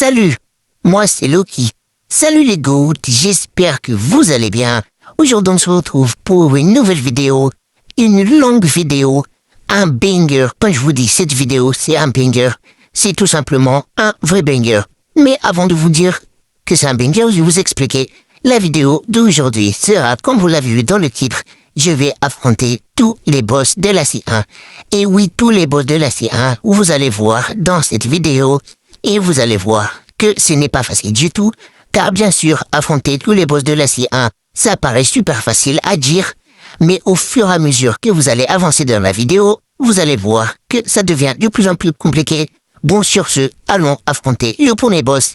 Salut, moi c'est Loki. Salut les goûts, j'espère que vous allez bien. Aujourd'hui on se retrouve pour une nouvelle vidéo, une longue vidéo, un banger. Quand je vous dis cette vidéo, c'est un banger. C'est tout simplement un vrai banger. Mais avant de vous dire que c'est un banger, je vais vous expliquer. La vidéo d'aujourd'hui sera, comme vous l'avez vu dans le titre, je vais affronter tous les boss de la C1. Et oui, tous les boss de la C1, vous allez voir dans cette vidéo. Et vous allez voir que ce n'est pas facile du tout, car bien sûr, affronter tous les boss de la C1, ça paraît super facile à dire, mais au fur et à mesure que vous allez avancer dans la vidéo, vous allez voir que ça devient de plus en plus compliqué. Bon, sur ce, allons affronter le premier boss,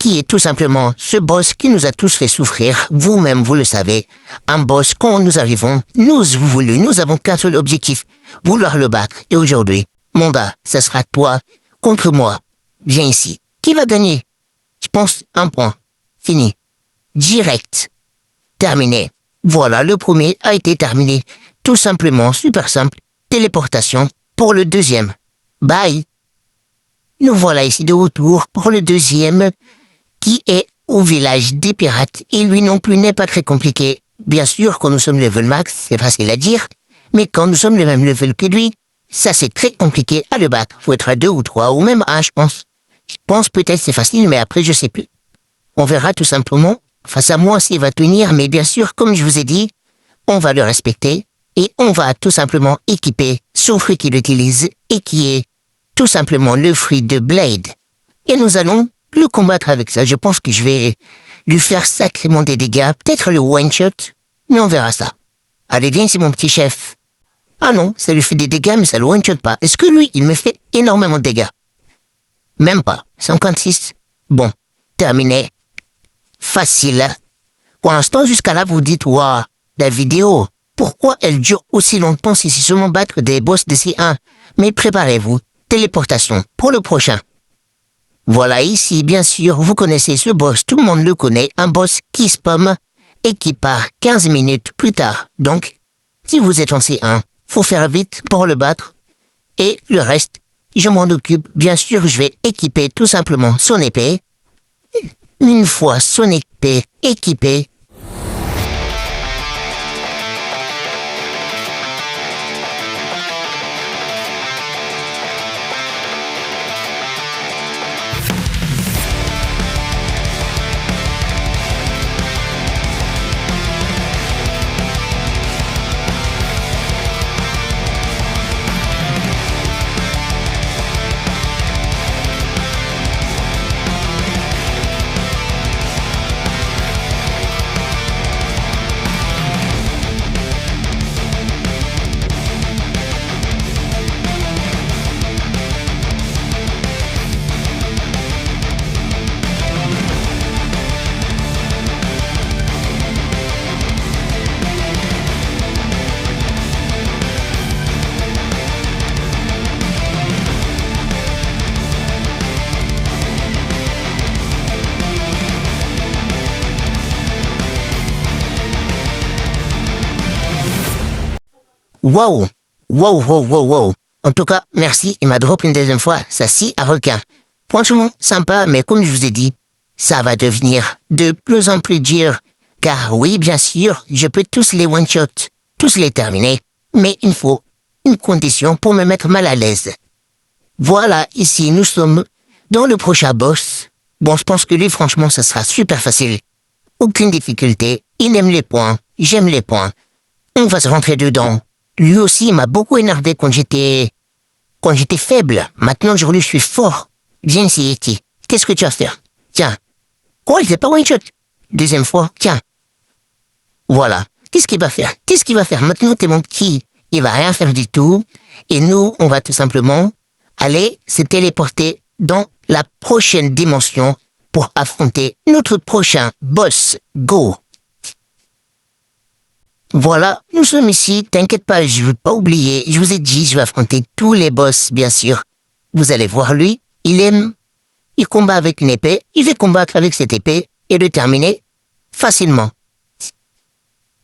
qui est tout simplement ce boss qui nous a tous fait souffrir, vous-même vous le savez, un boss quand nous arrivons, nous avons qu'un seul objectif, vouloir le battre, et aujourd'hui, mon gars, ça sera toi contre moi. Viens ici. Qui va gagner? Je pense un point. Fini. Direct. Terminé. Voilà, le premier a été terminé. Tout simplement, super simple. Téléportation pour le deuxième. Bye. Nous voilà ici de retour pour le deuxième, qui est au village des pirates. Et lui non plus n'est pas très compliqué. Bien sûr, quand nous sommes level max, c'est facile à dire. Mais quand nous sommes le même level que lui, ça c'est très compliqué à le battre. Faut être à 2 ou 3 ou même 1, je pense. Je pense peut-être c'est facile, mais après je sais plus. On verra tout simplement face à moi s'il va tenir, mais bien sûr, comme je vous ai dit, on va le respecter et on va tout simplement équiper son fruit qu'il utilise et qui est tout simplement le fruit de Blade. Et nous allons le combattre avec ça. Je pense que je vais lui faire sacrément des dégâts, peut-être le one-shot, mais on verra ça. Allez, viens, c'est mon petit chef. Ah non, ça lui fait des dégâts, mais ça le one-shot pas. Est-ce que lui, il me fait énormément de dégâts? Même pas. 56. Bon. Terminé. Facile. Pour l'instant, jusqu'à là, vous dites, waouh, la vidéo, pourquoi elle dure aussi longtemps si c'est seulement battre des boss de C1? Mais préparez-vous. Téléportation pour le prochain. Voilà ici, bien sûr, vous connaissez ce boss, tout le monde le connaît, un boss qui spawn et qui part 15 minutes plus tard. Donc, si vous êtes en C1, faut faire vite pour le battre. Et le reste, je m'en occupe. Bien sûr, je vais équiper tout simplement son épée. Une fois son épée équipée, wow, wow, wow, wow, wow. En tout cas, merci, il m'a drop une deuxième fois, ça scie à requin. Franchement, sympa, mais comme je vous ai dit, ça va devenir de plus en plus dur. Car oui, bien sûr, je peux tous les one-shot, tous les terminer, mais il faut une condition pour me mettre mal à l'aise. Voilà, ici, nous sommes dans le prochain boss. Bon, je pense que lui, franchement, ça sera super facile. Aucune difficulté, il aime les points, j'aime les points. On va se rentrer dedans. Lui aussi, il m'a beaucoup énervé quand j'étais faible. Maintenant, aujourd'hui, je suis fort. Viens ici, Yeti. Qu'est-ce que tu vas faire? Tiens. Oh, il fait pas one shot. Deuxième fois, tiens. Voilà. Qu'est-ce qu'il va faire? Qu'est-ce qu'il va faire? Maintenant, t'es mon petit. Il va rien faire du tout. Et nous, on va tout simplement aller se téléporter dans la prochaine dimension pour affronter notre prochain boss. Go! Voilà, nous sommes ici, t'inquiète pas, je ne veux pas oublier, je vous ai dit, je vais affronter tous les boss, bien sûr. Vous allez voir lui, il combat avec une épée, il va combattre avec cette épée et le terminer facilement.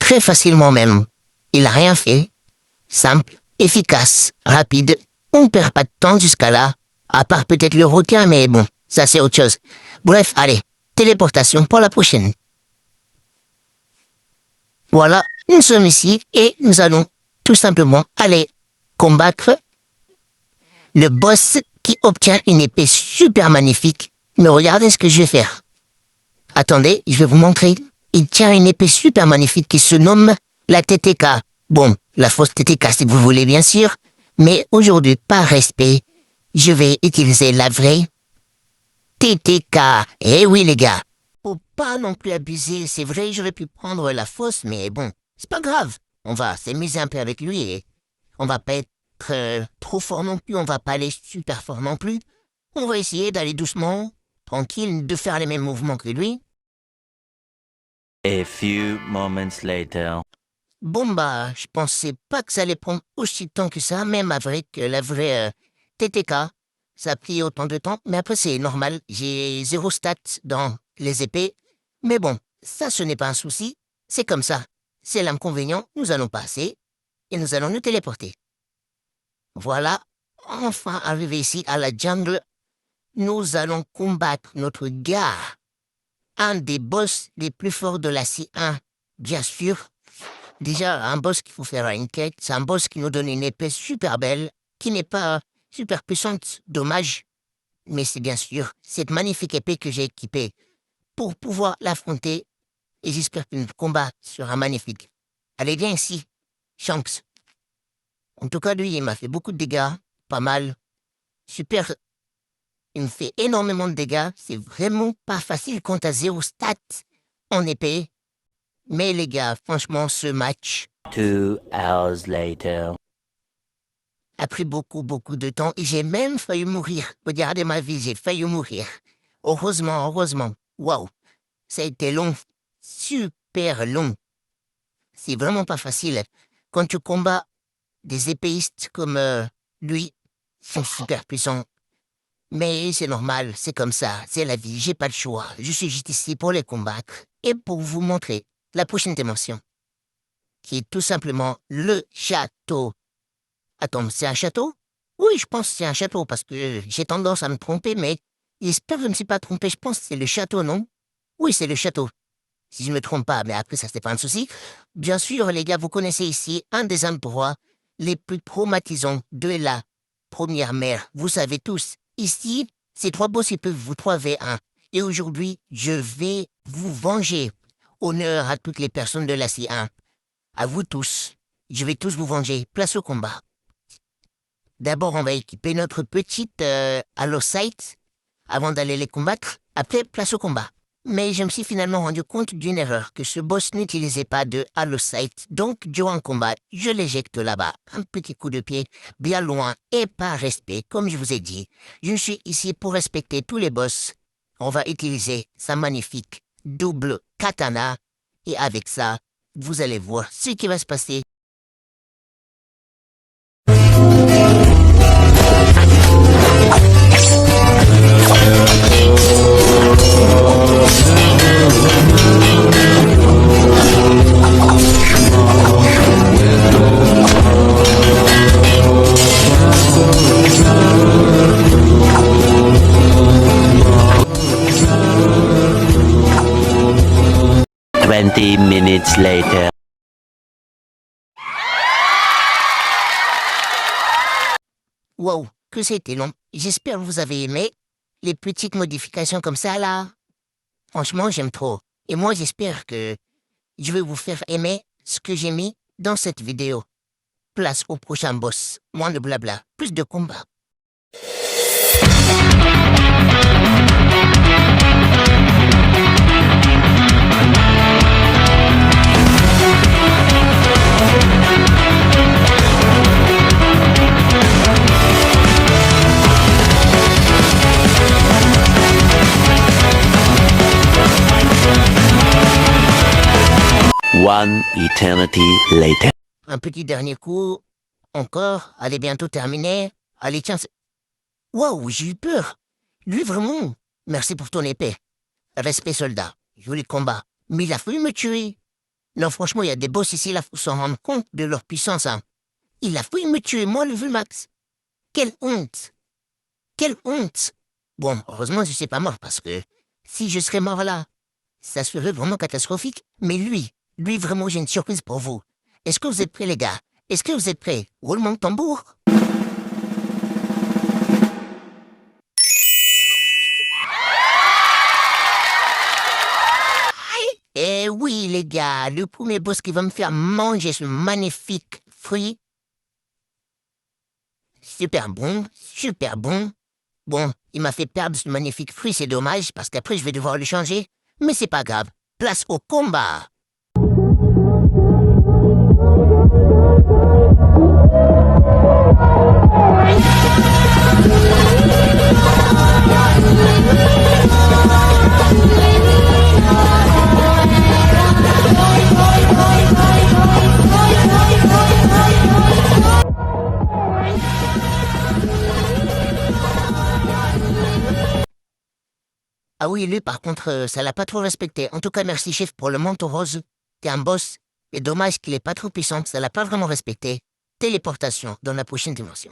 Très facilement même. Il n'a rien fait. Simple, efficace, rapide, on ne perd pas de temps jusqu'à là, à part peut-être le requin, mais bon, Ça, c'est autre chose. Bref, allez, téléportation pour la prochaine. Voilà, nous sommes ici et nous allons tout simplement aller combattre le boss qui obtient une épée super magnifique. Mais regardez ce que je vais faire. Attendez, je vais vous montrer. Il tient une épée super magnifique qui se nomme la TTK. Bon, la fausse TTK si vous voulez bien sûr. Mais aujourd'hui, par respect, je vais utiliser la vraie TTK. Eh oui les gars. Faut pas non plus abuser. C'est vrai, j'aurais pu prendre la fausse, mais bon, c'est pas grave. On va s'amuser un peu avec lui et on va pas être trop fort non plus. On va pas aller super fort non plus. On va essayer d'aller doucement, tranquille, de faire les mêmes mouvements que lui. A few moments later. Bon bah, je pensais pas que ça allait prendre aussi de temps que ça, même avec la vraie TTK. Ça a pris autant de temps, mais après c'est normal, j'ai 0 stats dans les épées. Mais bon, ça ce n'est pas un souci, c'est comme ça. C'est l'inconvénient, nous allons passer et nous allons nous téléporter. Voilà, enfin arrivé ici à la jungle, nous allons combattre notre gars. Un des boss les plus forts de la C1, bien sûr. Déjà, un boss qu'il faut faire à une quête, c'est un boss qui nous donne une épée super belle, qui n'est pas super puissante, dommage. Mais c'est bien sûr cette magnifique épée que j'ai équipée pour pouvoir l'affronter, et j'espère que notre combat sera magnifique. Allez, viens ici, Shanks. En tout cas, lui, il m'a fait beaucoup de dégâts, pas mal. Super, il me fait énormément de dégâts, c'est vraiment pas facile quand t'as 0 stats en épée. Mais les gars, franchement, ce match 2 hours later. a pris beaucoup de temps et j'ai même failli mourir. Regardez ma vie, j'ai failli mourir. Heureusement. Waouh, ça a été long, super long. C'est vraiment pas facile. Quand tu combats des épéistes comme lui, ils sont super puissants. Mais c'est normal, c'est comme ça, c'est la vie, j'ai pas le choix. Je suis juste ici pour les combattre et pour vous montrer la prochaine dimension, qui est tout simplement le château. Attends, c'est un château? Oui, je pense que c'est un château, parce que j'ai tendance à me tromper, mais j'espère que je ne me suis pas trompé, je pense que c'est le château, non? Oui, c'est le château. Si je ne me trompe pas, mais après ça, c'est pas un souci. Bien sûr, les gars, vous connaissez ici un des endroits les plus traumatisants de la première mer. Vous savez tous, ici, ces 3 boss, ils peuvent vous 3v1. Et aujourd'hui, je vais vous venger. Honneur à toutes les personnes de la C1. À vous tous. Je vais tous vous venger. Place au combat. D'abord, on va équiper notre petite Hallowsight avant d'aller les combattre. Après, place au combat. Mais je me suis finalement rendu compte d'une erreur, que ce boss n'utilisait pas de Hallowsight. Donc, durant le combat, je l'éjecte là-bas. Un petit coup de pied, bien loin et par respect, comme je vous ai dit. Je suis ici pour respecter tous les boss. On va utiliser sa magnifique double katana. Et avec ça, vous allez voir ce qui va se passer. Minutes later. Wow, que c'était long. J'espère que vous avez aimé les petites modifications comme ça là. Franchement, j'aime trop. Et moi, j'espère que je vais vous faire aimer ce que j'ai mis dans cette vidéo. Place au prochain boss. Moins de blabla, plus de combat. One eternity later. Un petit dernier coup. Encore. Allez, bientôt terminé. Allez, tiens. Waouh, j'ai eu peur. Lui, vraiment. Merci pour ton épée. Respect, soldat. Joli combat. Mais il a fallu me tuer. Non, franchement, il y a des boss ici, là, faut s'en rendre compte de leur puissance, hein. Il a fallu me tuer, moi, le Vulmax. Quelle honte. Quelle honte. Bon, heureusement, je suis pas mort parce que si je serais mort là, ça serait vraiment catastrophique. Mais lui vraiment, j'ai une surprise pour vous. Est-ce que vous êtes prêts, les gars? Est-ce que vous êtes prêts? Roulement de tambour. Eh oui, les gars, le premier boss qui va me faire manger ce magnifique fruit. Super bon, super bon. Bon, il m'a fait perdre ce magnifique fruit, c'est dommage, parce qu'après je vais devoir le changer. Mais c'est pas grave. Place au combat. Ah oui, lui, par contre, ça l'a pas trop respecté. En tout cas, merci, chef, pour le manteau rose. T'es un boss. Et dommage qu'il est pas trop puissant, ça l'a pas vraiment respecté. Téléportation dans la prochaine dimension.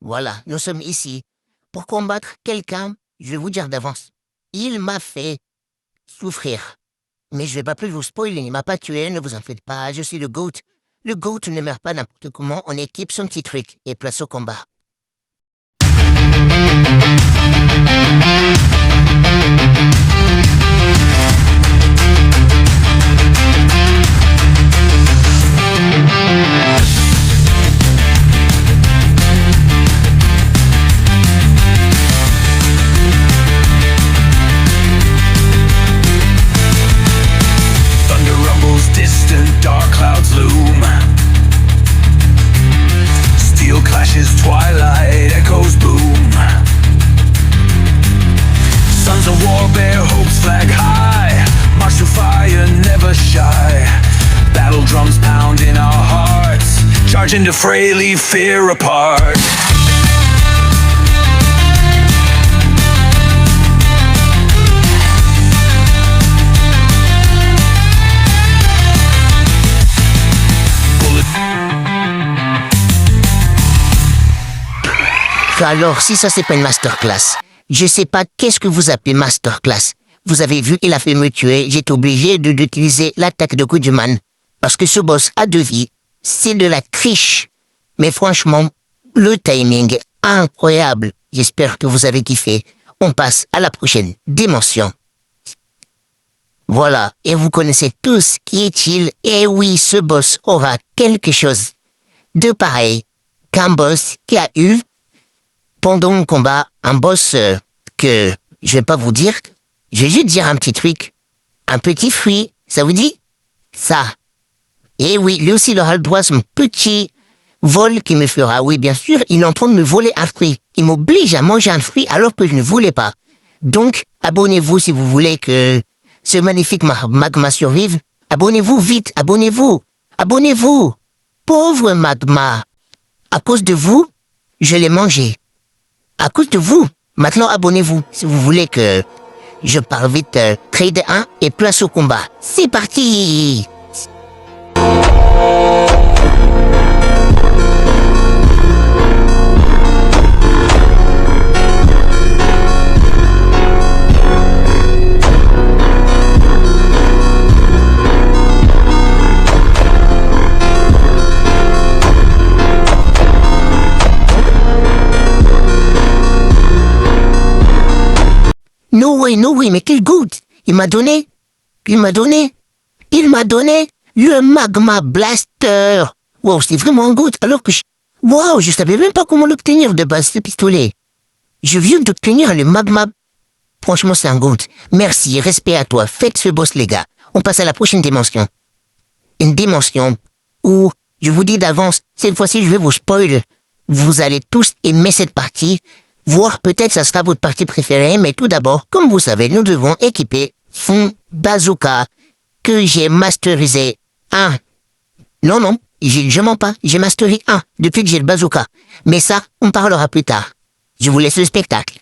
Voilà, nous sommes ici pour combattre quelqu'un, je vais vous dire d'avance. Il m'a fait souffrir. Mais je vais pas plus vous spoiler, il m'a pas tué, ne vous en faites pas, je suis le GOAT. Le GOAT ne meurt pas n'importe comment, on équipe son petit truc et place au combat. Thunder rumbles distant, dark clouds loom. Steel clashes, twilight echoes boom. Sons of war bear hopes flag high. March to fire, never shy. Battle drums pound in our hearts. Charge into fray, leave fear apart. Alors, si ça c'est pas une masterclass, je sais pas qu'est-ce que vous appelez masterclass. Vous avez vu, il a fait me tuer, j'étais obligé d'utiliser l'attaque de Goodman. Parce que ce boss a 2 vies, c'est de la triche. Mais franchement, le timing est incroyable. J'espère que vous avez kiffé. On passe à la prochaine dimension. Voilà, et vous connaissez tous qui est-il. Et oui, ce boss aura quelque chose de pareil qu'un boss qui a eu pendant le combat, un boss que je vais pas vous dire, je vais juste dire un petit truc. Un petit fruit, ça vous dit? Ça. Et oui, lui aussi il aura le droit à son petit vol qui me fera. Oui, bien sûr, il est en train de me voler un fruit. Il m'oblige à manger un fruit alors que je ne voulais pas. Donc, abonnez-vous si vous voulez que ce magnifique magma survive. Abonnez-vous vite, abonnez-vous. Abonnez-vous. Pauvre magma. À cause de vous, je l'ai mangé. À cause de vous. Maintenant, abonnez-vous si vous voulez que je parle vite. Trade 1 et place au combat. C'est parti! No way, mais quel goût! Il m'a donné le magma blaster! Wow, c'est vraiment un goût, alors que wow, je savais même pas comment l'obtenir de base, ce pistolet. Je viens d'obtenir le magma. Franchement, c'est un goût. Merci, respect à toi, faites ce boss, les gars. On passe à la prochaine dimension. Une dimension où, je vous dis d'avance, cette fois-ci, je vais vous spoiler. Vous allez tous aimer cette partie. Voire peut-être ça sera votre partie préférée, mais tout d'abord, comme vous savez, nous devons équiper son bazooka que j'ai masterisé 1. Non, je mens pas, j'ai masterisé 1 depuis que j'ai le bazooka. Mais ça, on parlera plus tard. Je vous laisse le spectacle.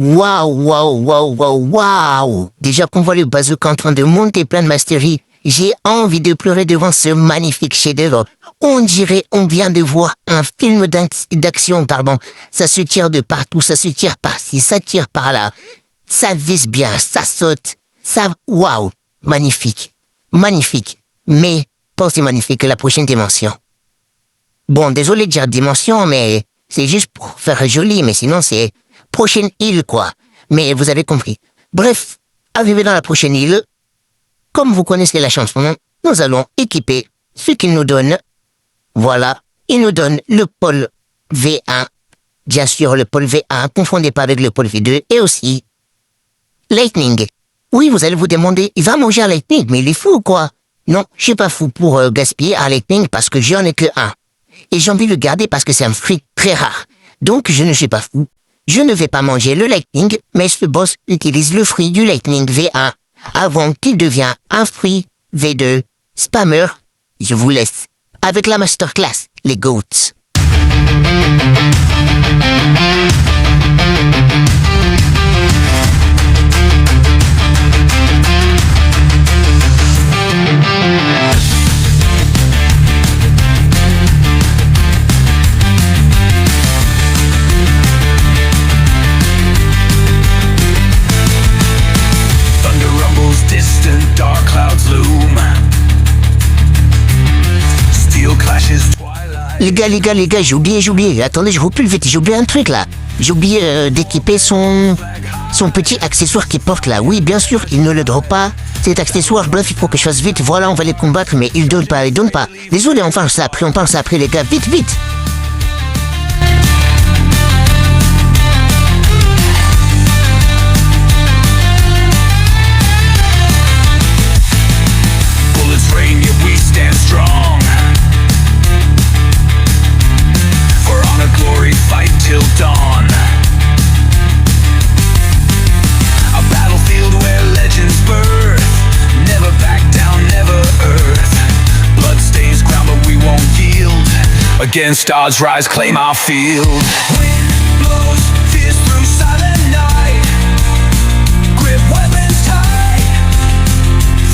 Waouh, waouh, waouh, waouh, waouh. Déjà qu'on voit le bazooka en train de monter plein de mastery, j'ai envie de pleurer devant ce magnifique chef-d'œuvre. On dirait on vient de voir un film d'action, pardon. Ça se tire de partout, ça se tire par-ci, ça tire par-là. Ça vise bien, ça saute. Ça, waouh, magnifique, magnifique. Mais pas aussi magnifique que la prochaine dimension. Bon, désolé de dire dimension, mais c'est juste pour faire joli, mais sinon c'est prochaine île, quoi. Mais vous avez compris. Bref, arrivé dans la prochaine île, comme vous connaissez la chanson, nous allons équiper ce qu'il nous donne. Voilà, il nous donne le pôle V1. Bien sûr, le pôle V1, confondez pas avec le pôle V2, et aussi Lightning. Oui, vous allez vous demander, il va manger un Lightning, mais il est fou ou quoi? Non, je suis pas fou pour gaspiller un Lightning parce que j'en ai que un. Et j'ai envie de le garder parce que c'est un fruit très rare. Donc, je ne suis pas fou. Je ne vais pas manger le Lightning, mais ce boss utilise le fruit du Lightning V1 avant qu'il devienne un fruit V2. Spammer, je vous laisse avec la masterclass, les GOATs. Les gars, j'ai oublié. Attendez, je vous plus vite, j'ai oublié un truc là. J'ai oublié d'équiper son petit accessoire qu'il porte là. Oui, bien sûr, il ne le drop pas. Cet accessoire, bref, il faut que je fasse vite. Voilà, on va les combattre, mais il donne pas. Désolé, on pense après les gars, vite. Bullets rain, yet we stand strong. For honor, glory, fight till dawn. A battlefield where legends birth. Never back down, never earth. Blood stains ground, but we won't yield. Against odds, rise, claim our field. Wind blows, fierce through silent night. Grip weapons tight.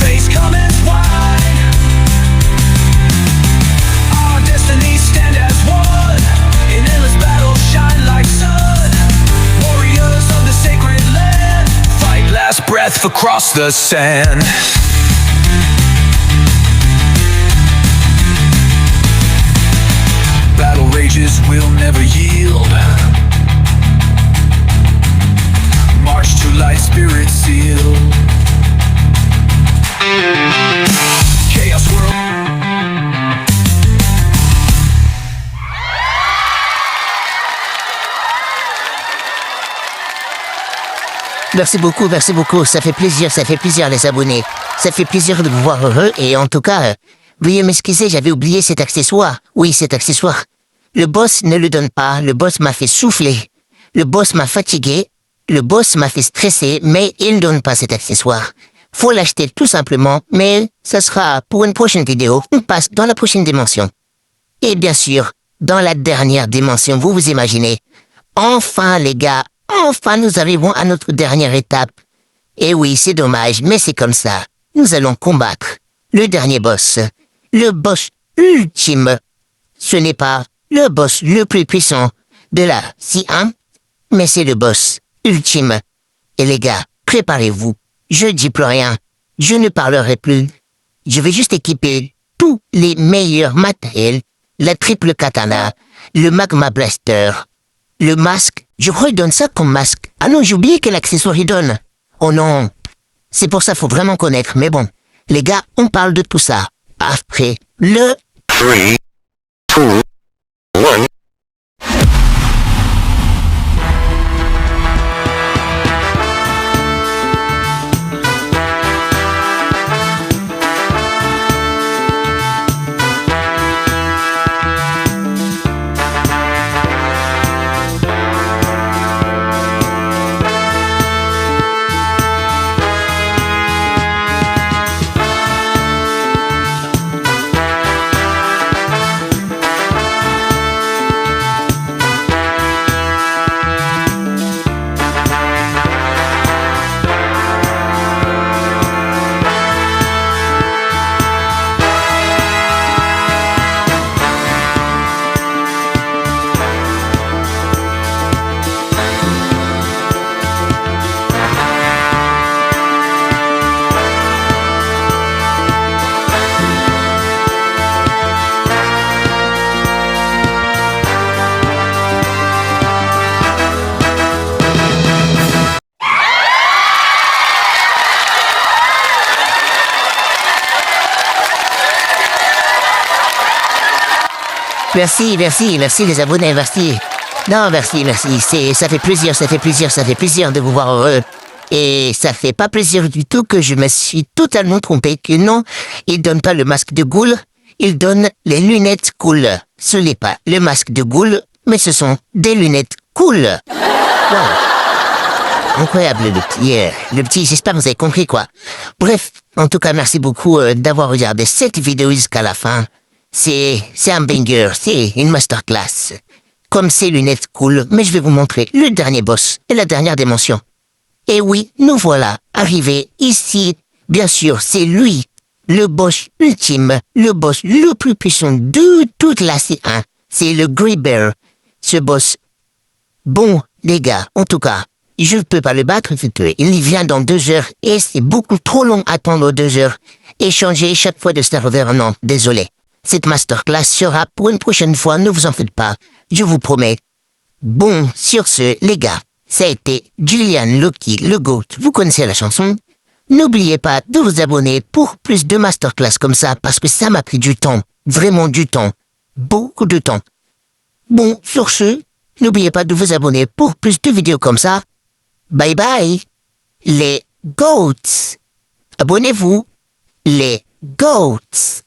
Face comments wide. Our destinies stand as one. In endless battle, shine like sun. Warriors of the sacred land. Fight last breath across the sand. Battle rages will never yield. March to light, spirit seal. Chaos world. Merci beaucoup, ça fait plaisir les abonnés. Ça fait plaisir de vous voir heureux et en tout cas, veuillez m'excuser, j'avais oublié cet accessoire. Oui, cet accessoire. Le boss ne le donne pas, le boss m'a fait souffler. Le boss m'a fatigué, le boss m'a fait stresser, mais il ne donne pas cet accessoire. Faut l'acheter tout simplement, mais ça sera pour une prochaine vidéo. On passe dans la prochaine dimension. Et bien sûr, dans la dernière dimension, vous vous imaginez. Enfin les gars, enfin nous arrivons à notre dernière étape. Et oui, c'est dommage, mais c'est comme ça. Nous allons combattre le dernier boss. Le boss ultime. Ce n'est pas le boss le plus puissant de la C1, mais c'est le boss ultime. Et les gars, préparez-vous. Je dis plus rien. Je ne parlerai plus. Je vais juste équiper tous les meilleurs matériels. La triple katana, le magma blaster, le masque. Je crois qu'il donne ça comme masque. Ah non, j'ai oublié quel accessoire il donne. Oh non. C'est pour ça qu'il faut vraiment connaître. Mais bon, les gars, on parle de tout ça. Après le 3, 2, 1. Merci les abonnés, merci. Non, merci. Ça fait plaisir de vous voir heureux. Et ça fait pas plaisir du tout que je me suis totalement trompé, que non, il donne pas le masque de Ghoul, il donne les lunettes cool. Ce n'est pas le masque de Ghoul, mais ce sont des lunettes cool. Wow. Incroyable le petit, j'espère que vous avez compris quoi. Bref, en tout cas merci beaucoup d'avoir regardé cette vidéo jusqu'à la fin. C'est un banger, c'est une masterclass. Comme ces lunettes cool, mais je vais vous montrer le dernier boss et la dernière dimension. Et oui, nous voilà arrivés ici. Bien sûr, c'est lui, le boss ultime, le boss le plus puissant de toute la C1. C'est le Grey Bear, ce boss. Bon, les gars, en tout cas, je ne peux pas le battre, il y vient dans 2 heures et c'est beaucoup trop long à attendre 2 heures. Et changer chaque fois de serveur, non, désolé. Cette masterclass sera pour une prochaine fois, ne vous en faites pas, je vous promets. Bon, sur ce, les gars, ça a été Julian Loki, le GOAT, vous connaissez la chanson? N'oubliez pas de vous abonner pour plus de masterclass comme ça, parce que ça m'a pris du temps, vraiment du temps, beaucoup de temps. Bon, sur ce, n'oubliez pas de vous abonner pour plus de vidéos comme ça. Bye bye, les GOATs. Abonnez-vous, les GOATs.